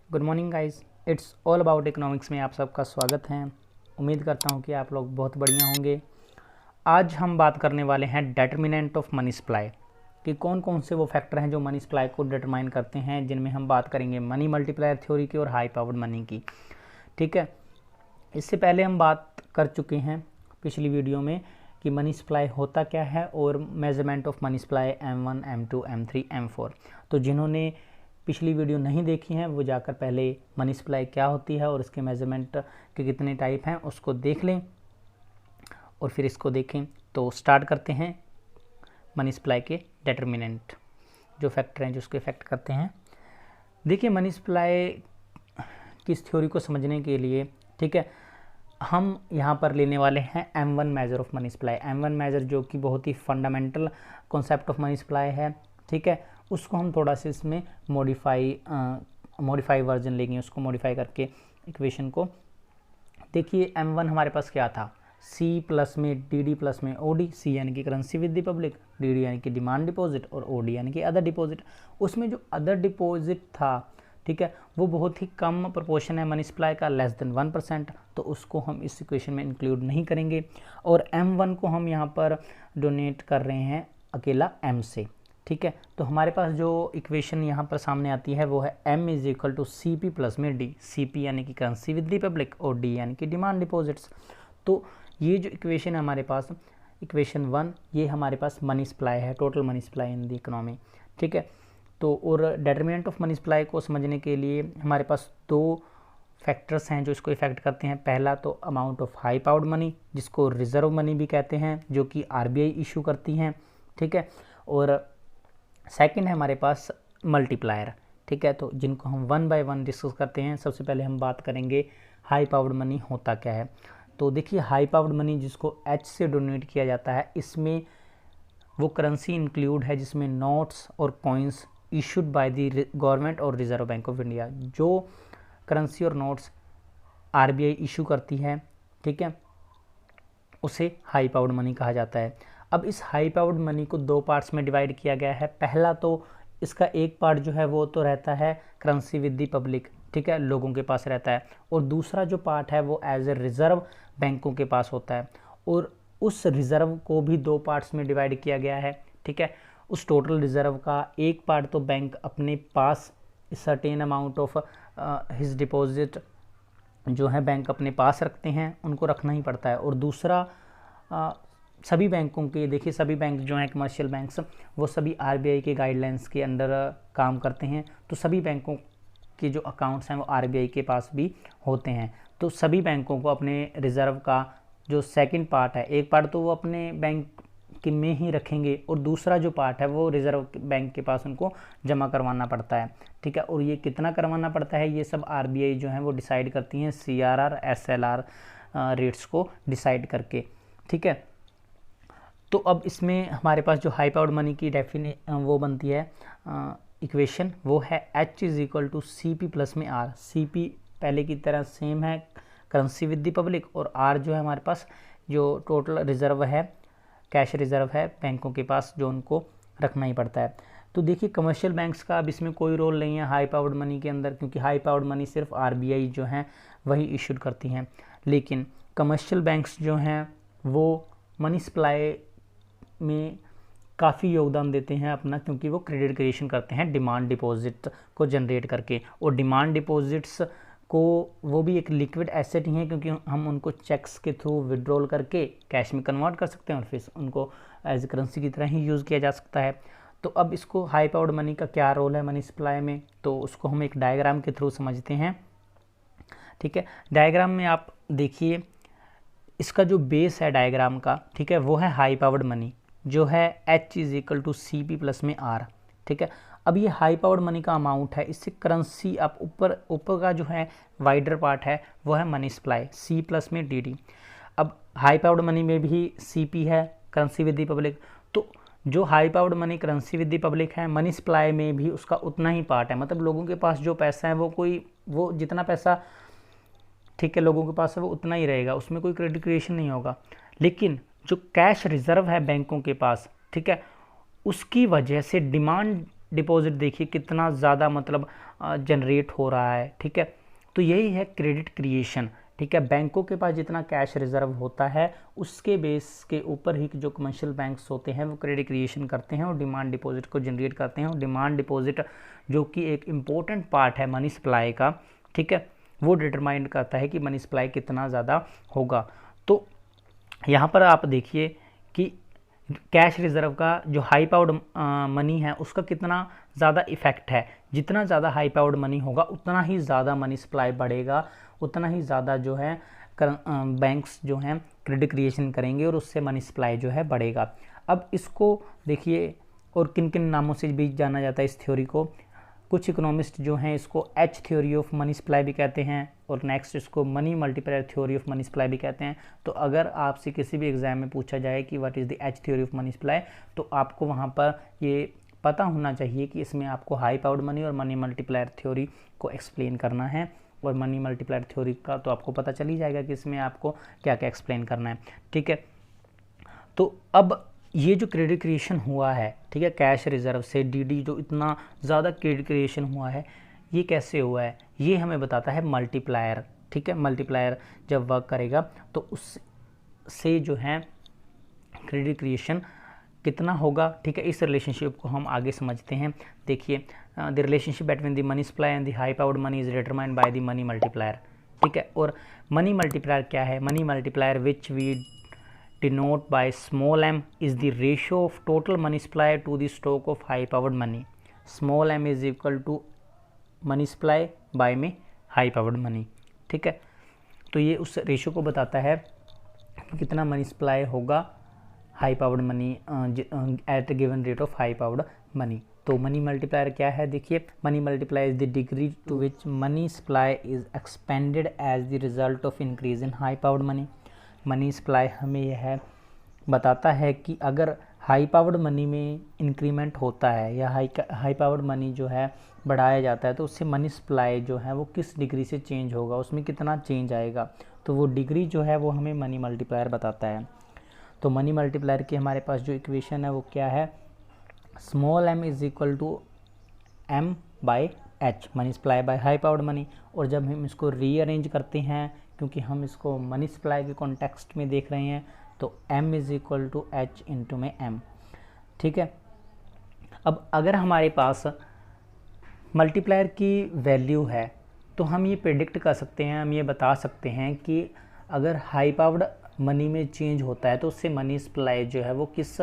Good morning guys, it's all about economics में आप सबका स्वागत है। उम्मीद करता हूँ कि आप लोग बहुत बढ़िया होंगे। आज हम बात करने वाले हैं डिटर्मिनेंट ऑफ मनी सप्लाई कि कौन कौन से वो फैक्टर हैं जो मनी सप्लाई को डिटरमाइन करते हैं, जिनमें हम बात करेंगे मनी मल्टीप्लायर थ्योरी की और हाई पावर्ड मनी की। ठीक है, इससे पहले हम बात कर चुके हैं पिछली वीडियो में कि मनी सप्लाई होता क्या है और measurement of money supply M1, M2, M3, M4। तो जिन्होंने पिछली वीडियो नहीं देखी हैं वो जाकर पहले मनी सप्लाई क्या होती है और इसके मेजरमेंट के कितने टाइप हैं उसको देख लें और फिर इसको देखें। तो स्टार्ट करते हैं मनी सप्लाई के डिटर्मिनेंट, जो फैक्टर हैं जो उसको इफेक्ट करते हैं। देखिए, मनी सप्लाई की इस थ्योरी को समझने के लिए, ठीक है, हम यहाँ पर लेने वाले हैं M1 major of money supply. M1 major जो कि बहुत ही fundamental concept of money supply है, ठीक है, उसको हम थोड़ा सा इसमें मॉडिफाई वर्जन लेंगे, उसको मॉडिफाई करके इक्वेशन को। देखिए, M1 हमारे पास क्या था, C प्लस में DD प्लस में OD। C यानी कि currency with the public, DD यानी कि डिमांड डिपॉजिट और OD यानी कि अदर डिपॉजिट। उसमें जो अदर डिपॉजिट था, ठीक है, वो बहुत ही कम प्रोपोर्शन है मनी सप्लाई का, लेस देन 1%, तो उसको हम इस इक्वेशन में इंक्लूड नहीं करेंगे। और M1 को हम यहाँ पर डोनेट कर रहे हैं अकेला M से। ठीक है, तो हमारे पास जो इक्वेशन यहाँ पर सामने आती है वो है M is equal to CP plus में D। CP यानी कि करेंसी विद द पब्लिक और D यानी कि डिमांड डिपॉजिट्स। तो ये जो इक्वेशन है हमारे पास, इक्वेशन 1, ये हमारे पास मनी सप्लाई है, total money supply in the economy. ठीक है, तो और डिटरमिनेंट ऑफ मनी सप्लाई को समझने के लिए हमारे पास दो फैक्टर्स हैं जो इसको इफेक्ट करते हैं। पहला तो amount of high powered money, जिसको रिजर्व मनी भी कहते हैं, जो कि RBI इशू करती हैं। ठीक है, और सेकंड है हमारे पास मल्टीप्लायर। ठीक है, तो जिनको हम वन बाय वन डिस्कस करते हैं। सबसे पहले हम बात करेंगे हाई पावर्ड मनी होता क्या है। तो देखिए, हाई पावर्ड मनी जिसको H से डोनेट किया जाता है, इसमें वो करेंसी इंक्लूड है जिसमें नोट्स और coins issued by the government और रिजर्व बैंक ऑफ इंडिया। जो करेंसी और नोट्स RBI इशू करती है, ठीक है, उसे हाई पावर्ड मनी कहा जाता है। अब इस हाई पावर्ड मनी को दो पार्ट्स में डिवाइड किया गया है। पहला तो इसका एक पार्ट जो है वो तो रहता है करेंसी विद द पब्लिक, ठीक है, लोगों के पास रहता है, और दूसरा जो पार्ट है वो एज ए रिजर्व बैंकों के पास होता है। और उस रिजर्व को भी दो पार्ट्स में डिवाइड किया गया है। ठीक है, उस टोटल रिजर्व का एक पार्ट तो बैंक अपने पास certain amount of his deposit जो है बैंक अपने पास रखते हैं, उनको रखना ही पड़ता है। और दूसरा सभी बैंकों के, देखिए सभी बैंक जो हैं कमर्शियल बैंक्स, वो सभी RBI के गाइडलाइंस के अंडर काम करते हैं। तो सभी बैंकों के जो अकाउंट्स हैं वो RBI के पास भी होते हैं। तो सभी बैंकों को अपने रिज़र्व का जो सेकंड पार्ट है, एक पार्ट तो वो अपने बैंक के में ही रखेंगे और दूसरा जो पार्ट है वो रिज़र्व बैंक के पास उनको जमा करवाना पड़ता है। ठीक है, और ये कितना करवाना पड़ता है ये सब RBI जो है वो डिसाइड करती हैं, CRR SLR रेट्स को डिसाइड करके। ठीक है, तो अब इसमें हमारे पास जो हाई पावर्ड मनी की वो बनती है इक्वेशन, वो है H is equal to CP plus में R। CP पहले की तरह सेम है, करेंसी विद द पब्लिक, और R जो है हमारे पास जो टोटल रिजर्व है, कैश रिजर्व है बैंकों के पास, जो उनको रखना ही पड़ता है। तो देखिए, कमर्शियल बैंक्स का अब इसमें कोई रोल नहीं है हाई पावर्ड मनी के अंदर, क्योंकि हाई पावर्ड मनी सिर्फ RBI जो है वही इशूड करती हैं। लेकिन कमर्शियल बैंक्स जो हैं वो मनी सप्लाई में काफ़ी योगदान देते हैं अपना, क्योंकि वो क्रेडिट क्रिएशन करते हैं डिमांड डिपॉजिट को जनरेट करके। और डिमांड डिपॉजिट्स को वो भी एक लिक्विड एसेट ही है, क्योंकि हम उनको चेक्स के थ्रू विड्रॉल करके कैश में कन्वर्ट कर सकते हैं और फिर उनको एज ए करेंसी की तरह ही यूज़ किया जा सकता है। तो अब इसको हाई पावर्ड मनी का क्या रोल है मनी सप्लाई में, तो उसको हम एक डायग्राम के थ्रू समझते हैं। ठीक है, डायग्राम में आप देखिए, इसका जो बेस है डायग्राम का, ठीक है, वो है हाई पावर्ड मनी, जो है H is equal to CP plus में R। ठीक है, अब ये हाई पावर्ड मनी का अमाउंट है, इससे करेंसी आप ऊपर का जो है वाइडर पार्ट है वो है मनी सप्लाई, C प्लस में DD। अब हाई पावर्ड मनी में भी CP है, करेंसी विद द पब्लिक। तो जो high powered money currency with the public है, मनी सप्लाई में भी उसका उतना ही पार्ट है, मतलब लोगों के पास जो पैसा है वो जितना पैसा, ठीक है, लोगों के पास है वो उतना ही रहेगा, उसमें कोई क्रेडिट क्रिएशन नहीं होगा। लेकिन जो कैश रिजर्व है बैंकों के पास, ठीक है, उसकी वजह से डिमांड डिपॉजिट देखिए कितना ज़्यादा मतलब जनरेट हो रहा है, ठीक है। तो यही है क्रेडिट क्रिएशन, ठीक है। बैंकों के पास जितना कैश रिजर्व होता है उसके बेस के ऊपर ही जो कमर्शियल बैंक्स होते हैं वो क्रेडिट क्रिएशन करते हैं और डिमांड डिपॉजिट को जनरेट करते हैं। और डिमांड डिपॉजिट जो कि एक इम्पोर्टेंट पार्ट है मनी सप्लाई का, ठीक है, वो डिटरमाइन करता है कि मनी सप्लाई कितना ज़्यादा होगा। तो यहाँ पर आप देखिए कि कैश रिजर्व का जो हाई पावर्ड मनी है उसका कितना ज़्यादा इफेक्ट है। जितना ज़्यादा हाई पावर्ड मनी होगा उतना ही ज़्यादा मनी सप्लाई बढ़ेगा, उतना ही ज़्यादा जो है बैंक्स जो हैं क्रेडिट क्रिएशन करेंगे और उससे मनी सप्लाई जो है बढ़ेगा। अब इसको देखिए और किन किन नामों से भी जाना जाता है इस थ्योरी को। कुछ इकोनॉमिस्ट जो हैं इसको H theory of money supply भी कहते हैं और नेक्स्ट इसको money multiplier theory of money supply भी कहते हैं। तो अगर आपसे किसी भी एग्जाम में पूछा जाए कि what is the H theory of money supply, तो आपको वहाँ पर ये पता होना चाहिए कि इसमें आपको हाई पावर्ड मनी और मनी मल्टीप्लायर थ्योरी को एक्सप्लेन करना है। और मनी मल्टीप्लायर थ्योरी का तो आपको पता चल ही जाएगा कि इसमें आपको क्या क्या एक्सप्लेन करना है, ठीक है। तो अब ये जो क्रेडिट क्रिएशन हुआ है, ठीक है, कैश रिजर्व से डीडी जो इतना ज़्यादा क्रेडिट क्रिएशन हुआ है, ये कैसे हुआ है, ये हमें बताता है मल्टीप्लायर, ठीक है। मल्टीप्लायर जब वर्क करेगा तो उससे जो है क्रेडिट क्रिएशन कितना होगा, ठीक है। इस रिलेशनशिप को हम आगे समझते हैं। देखिए the relationship between the money supply and the high powered money is determined by the money multiplier, ठीक है। और मनी मल्टीप्लायर क्या है? Money multiplier which we denote by small m is the ratio of total money supply to the stock of high powered money. Small m is equal to money supply by में high powered money, ठीक है। तो ये उस ratio को बताता है कितना मनी सप्लाई होगा high powered money at given rate of high powered money. तो मनी मल्टीप्लायर क्या है? देखिए money multiplier is the degree to which money supply is expanded as the result of increase in high powered money. Money supply हमें यह बताता है कि अगर हाई पावर्ड मनी में इंक्रीमेंट होता है या हाई पावर्ड मनी जो है बढ़ाया जाता है तो उससे मनी सप्लाई जो है वो किस डिग्री से चेंज होगा, उसमें कितना चेंज आएगा। तो वो डिग्री जो है वो हमें मनी मल्टीप्लायर बताता है। तो मनी मल्टीप्लायर की हमारे पास जो इक्वेशन है वो क्या है? Small m is equal to m by h, money supply by high powered money. और जब हम इसको रीअरेंज करते हैं, क्योंकि हम इसको मनी सप्लाई के कॉन्टेक्स्ट में देख रहे हैं, तो m is equal to h into में m, ठीक है। अब अगर हमारे पास मल्टीप्लायर की वैल्यू है तो हम ये प्रेडिक्ट कर सकते हैं, हम ये बता सकते हैं कि अगर हाई पावर्ड मनी में चेंज होता है तो उससे मनी सप्लाई जो है वो किस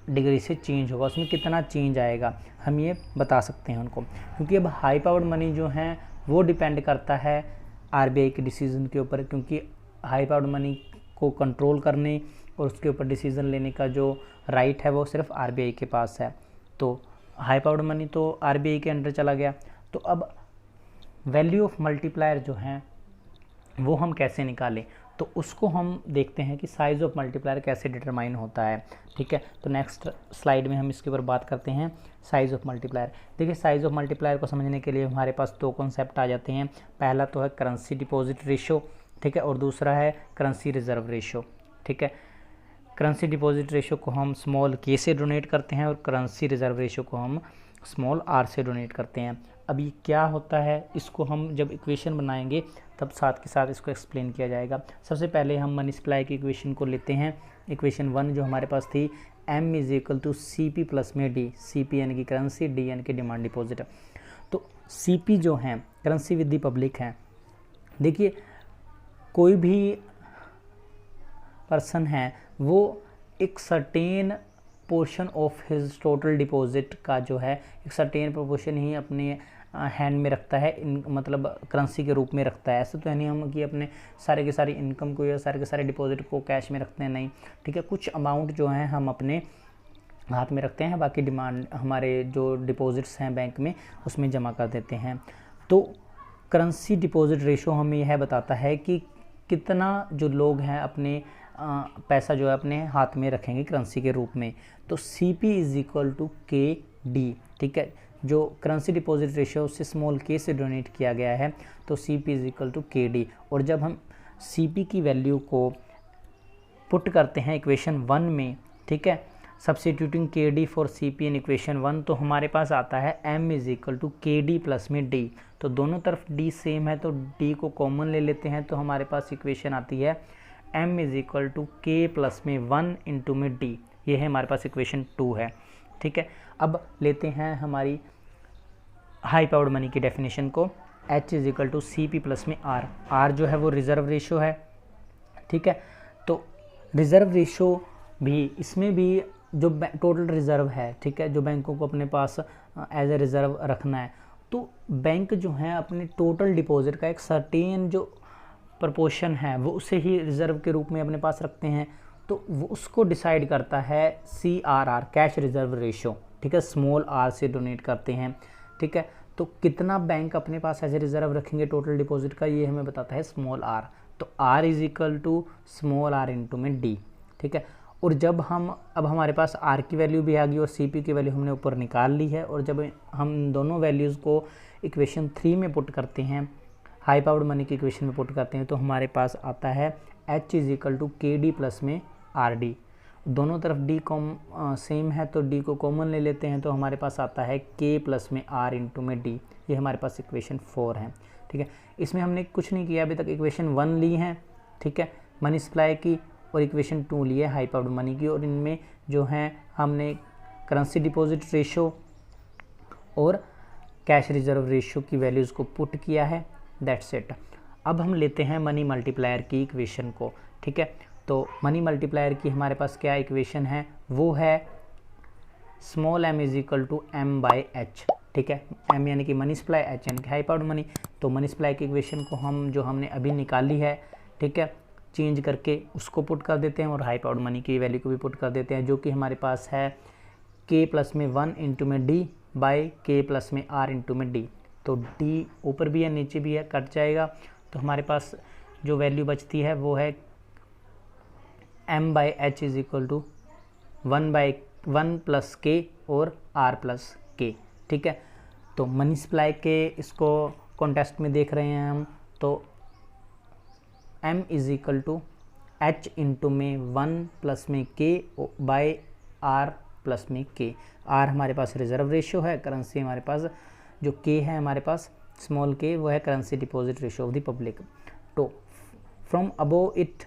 डिग्री से चेंज होगा, उसमें कितना चेंज आएगा, हम ये बता सकते हैं उनको। क्योंकि अब हाई पावर्ड मनी जो है वो डिपेंड करता है आरबीआई के डिसीज़न के ऊपर, क्योंकि हाई पावर्ड मनी को कंट्रोल करने और उसके ऊपर डिसीज़न लेने का जो राइट है वो सिर्फ आरबीआई के पास है। तो हाई पावर्ड मनी तो आरबीआई के अंडर चला गया। तो अब वैल्यू ऑफ मल्टीप्लायर जो है वो हम कैसे निकालें, तो उसको हम देखते हैं कि साइज़ ऑफ मल्टीप्लायर कैसे डिटरमाइन होता है, ठीक है। तो नेक्स्ट स्लाइड में हम इसके ऊपर बात करते हैं साइज़ ऑफ मल्टीप्लायर। देखिए साइज़ ऑफ मल्टीप्लायर को समझने के लिए हमारे पास दो कॉन्सेप्ट आ जाते हैं। पहला तो है करेंसी डिपॉजिट रेशो, ठीक है, और दूसरा है करेंसी रिजर्व रेशो, ठीक है। करेंसी डिपॉजिट रेशो को हम स्मॉल k से डोनेट करते हैं और करेंसी रिजर्व रेशो को हम स्मॉल r से डोनेट करते हैं। अब ये क्या होता है, इसको हम जब इक्वेशन बनाएंगे तब साथ के साथ इसको एक्सप्लेन किया जाएगा। सबसे पहले हम मनी सप्लाई की इक्वेशन को लेते हैं। इक्वेशन 1 जो हमारे पास थी, m is equal to CP plus में D, CP यानी कि करेंसी, D यानी कि डिमांड डिपॉजिट। तो CP जो है करेंसी विद द पब्लिक है। देखिए कोई भी पर्सन है वो एक certain portion of his total deposit का जो है एक सर्टेन प्रोपोर्शन ही अपने हैंड में रखता है, मतलब करेंसी के रूप में रखता है। ऐसा तो है नहीं हम कि अपने सारे के सारे इनकम को या सारे के सारे डिपॉजिट को कैश में रखते हैं, नहीं, ठीक है। कुछ अमाउंट जो है हम अपने हाथ में रखते हैं, बाकी डिमांड हमारे जो डिपॉजिट्स हैं बैंक में उसमें जमा कर देते हैं। तो करेंसी डिपॉजिट रेशो हमें यह बताता है कि कितना जो लोग हैं अपने पैसा जो है अपने हाथ में रखेंगे करेंसी के रूप में। तो CP is equal to KD, ठीक है। जो करेंसी डिपॉजिट रेशियो उससे स्मॉल k से डोनेट किया गया है, तो CP is equal to KD। और जब हम CP की वैल्यू को पुट करते हैं इक्वेशन 1 में, ठीक है, substituting k d for c p in equation 1, तो हमारे पास आता है m is equal to k d plus में d। तो दोनों तरफ d सेम है तो d को कॉमन ले लेते हैं, तो हमारे पास इक्वेशन आती है m इज इक्वल टू के प्लस में 1 इंटू में d। ये है हमारे पास इक्वेशन 2 है। ठीक है, अब लेते हैं हमारी हाई पावर्ड मनी की डेफिनेशन को। h is equal to c p plus में r। r जो है वो रिजर्व रेशो है। ठीक है, तो रिजर्व रेशो भी, इसमें भी जो टोटल रिज़र्व है, ठीक है, जो बैंकों को अपने पास एज ए रिज़र्व रखना है, तो बैंक जो है अपने टोटल डिपॉजिट का एक सर्टेन जो प्रपोर्शन है वो उसे ही रिज़र्व के रूप में अपने पास रखते हैं। तो वो उसको डिसाइड करता है CRR, कैश रिज़र्व रेशो। ठीक है, स्मॉल r से डोनेट करते हैं। ठीक है, तो कितना बैंक अपने पास एज ए रिज़र्व रखेंगे टोटल डिपॉजिट का, ये हमें बताता है स्मॉल r। तो r is equal to small r into में d। ठीक है, और जब हम, अब हमारे पास r की वैल्यू भी आ गई और CP की वैल्यू हमने ऊपर निकाल ली है, और जब हम दोनों वैल्यूज़ को इक्वेशन 3 में पुट करते हैं, हाई पावर्ड मनी की इक्वेशन में पुट करते हैं, तो हमारे पास आता है h is equal to k d plus में RD। दोनों तरफ d सेम है तो d को कॉमन ले लेते हैं, तो हमारे पास आता है k प्लस में r इंटू में d। ये हमारे पास इक्वेशन 4 है। ठीक है, इसमें हमने कुछ नहीं किया अभी तक, इक्वेशन 1 ली है, ठीक है, मनी सप्लाई की, और इक्वेशन 2 ली है हाई पावर्ड मनी की, और इनमें जो है हमने करेंसी डिपॉजिट रेशो और कैश रिजर्व रेशो की वैल्यूज़ को पुट किया है। That's it. अब हम लेते हैं मनी मल्टीप्लायर की इक्वेशन को। ठीक है, तो मनी मल्टीप्लायर की हमारे पास क्या इक्वेशन है, वो है small m is equal to m by h. ठीक है, m यानी कि मनी सप्लाई, h यानी कि हाई पावर्ड मनी। तो मनी सप्लाई की इक्वेशन को हम जो हमने अभी निकाली है, ठीक है, चेंज करके उसको पुट कर देते हैं और हाई पावर्ड मनी की वैल्यू को भी पुट कर देते हैं, जो कि हमारे पास है k प्लस में 1 इंटू में d बाई k प्लस में r इंटू में d। तो d ऊपर भी है नीचे भी है, कट जाएगा, तो हमारे पास जो वैल्यू बचती है वो है m by h is equal to 1 plus k और r प्लस k। ठीक है, तो मनी सप्लाई के इसको कॉन्टेस्ट में देख रहे हैं हम, तो m is equal to h into में 1 प्लस में k बाई r प्लस में k। r हमारे पास रिजर्व रेशो है, करेंसी हमारे पास जो k है हमारे पास स्मॉल k, वो है currency deposit ratio of the public. तो from above it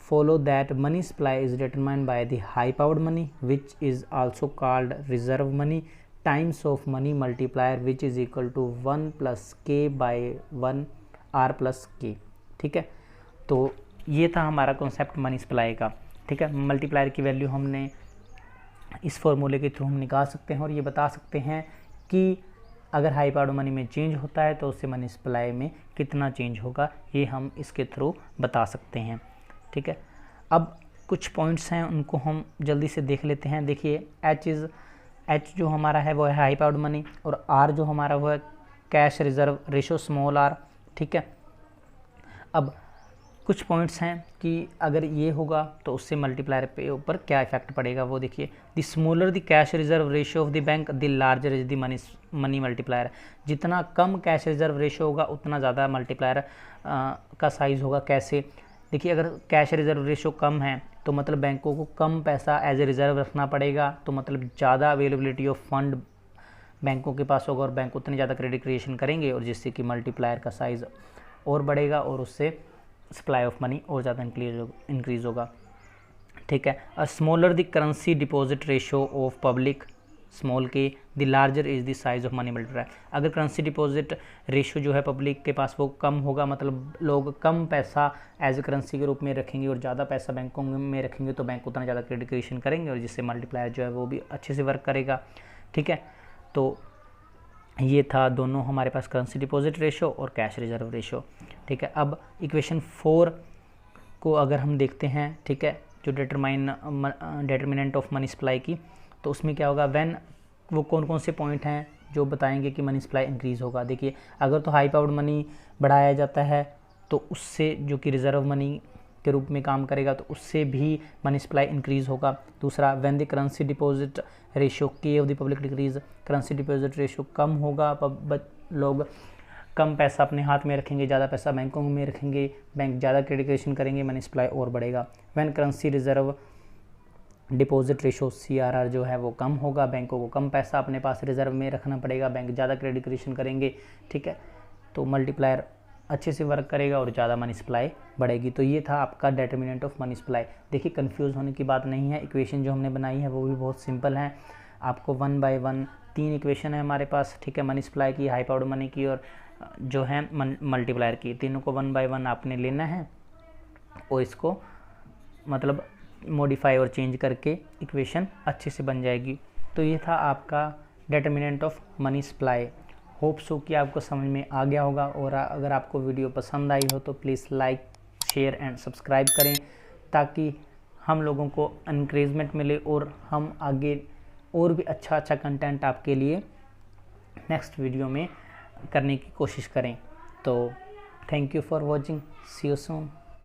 follow that money supply is determined by the high powered money, which is also called reserve money, times of money multiplier, which is equal to 1 plus k by 1 r plus k। ठीक है, तो ये था हमारा concept money supply का। ठीक है, multiplier की वैल्यू हमने इस फॉर्मूले के थ्रू हम निकाल सकते हैं और ये बता सकते हैं कि अगर हाई पावर्ड मनी में चेंज होता है तो उससे मनी सप्लाई में कितना चेंज होगा, ये हम इसके थ्रू बता सकते हैं। ठीक है, अब कुछ पॉइंट्स हैं उनको हम जल्दी से देख लेते हैं। देखिए H जो हमारा है वो है हाई पावर्ड मनी, और R जो हमारा वो है cash reserve ratio small r। ठीक है, अब कुछ पॉइंट्स हैं कि अगर ये होगा तो उससे मल्टीप्लायर पे ऊपर क्या इफेक्ट पड़ेगा, वो देखिए। The smaller the cash reserve ratio of the bank the larger is the money multiplier. जितना कम कैश रिजर्व रेशो होगा उतना ज़्यादा मल्टीप्लायर का साइज़ होगा। कैसे, देखिए, अगर कैश रिजर्व रेशो कम है तो मतलब बैंकों को कम पैसा एज ए रिज़र्व रखना पड़ेगा, तो मतलब ज़्यादा अवेलेबिलिटी ऑफ फंड बैंकों के पास होगा और बैंक उतने ज़्यादा क्रेडिट क्रिएशन करेंगे, और जिससे कि मल्टीप्लायर का साइज़ और बढ़ेगा और उससे सप्लाई ऑफ मनी और ज़्यादा इंक्रीज़ होगा। ठीक है, a smaller the currency deposit ratio of public small k the larger is the size of money multiplier. अगर करेंसी डिपॉजिट रेशो जो है पब्लिक के पास वो कम होगा, मतलब लोग कम पैसा एज ए करेंसी के रूप में रखेंगे और ज़्यादा पैसा बैंकों में रखेंगे, तो बैंक उतना ज़्यादा क्रेडिट क्रिएशन करेंगे और जिससे मल्टीप्लायर जो है वो भी अच्छे से वर्क करेगा। ठीक है, तो ये था दोनों हमारे पास करेंसी डिपॉजिट रेशो और कैश रिजर्व रेशो। ठीक है, अब इक्वेशन 4 को अगर हम देखते हैं, ठीक है, जो डिटरमिनेंट ऑफ मनी सप्लाई की, तो उसमें क्या होगा, व्हेन, वो कौन कौन से पॉइंट हैं जो बताएंगे कि मनी सप्लाई इंक्रीज़ होगा। देखिए, अगर तो हाई पावर्ड मनी बढ़ाया जाता है तो उससे जो कि रिजर्व मनी के रूप में काम करेगा तो उससे भी मनी सप्लाई इंक्रीज़ होगा। दूसरा, when the currency deposit ratio k of the public decrease, currency deposit ratio कम होगा, लोग कम पैसा अपने हाथ में रखेंगे, ज़्यादा पैसा बैंकों में रखेंगे, बैंक ज़्यादा क्रेडिट क्रिएशन करेंगे, मनी सप्लाई और बढ़ेगा। When currency reserve deposit ratio CRR जो है वो कम होगा, बैंकों को कम पैसा अपने पास रिजर्व में रखना पड़ेगा, बैंक ज़्यादा क्रेडिट क्रिएशन करेंगे, ठीक है, तो मल्टीप्लायर अच्छे से वर्क करेगा और ज़्यादा मनी सप्लाई बढ़ेगी। तो ये था आपका डिटर्मिनेंट ऑफ मनी सप्लाई। देखिए कंफ्यूज होने की बात नहीं है, इक्वेशन जो हमने बनाई है वो भी बहुत सिंपल है। आपको 1 बाय 1 3 इक्वेशन है हमारे पास, ठीक है, मनी सप्लाई की, हाई पावर्ड मनी की और जो है मल्टीप्लायर की, तीनों को 1 बाय 1 आपने लेना है और इसको मतलब मॉडिफाई और चेंज करके इक्वेशन अच्छे से बन जाएगी। तो ये था आपका determinant of money supply. Hope so कि आपको समझ में आ गया होगा, और अगर आपको वीडियो पसंद आई हो तो please like, share and subscribe करें, ताकि हम लोगों को एनकरेजमेंट मिले और हम आगे और भी अच्छा कंटेंट आपके लिए नेक्स्ट वीडियो में करने की कोशिश करें। तो thank you for watching, see you soon.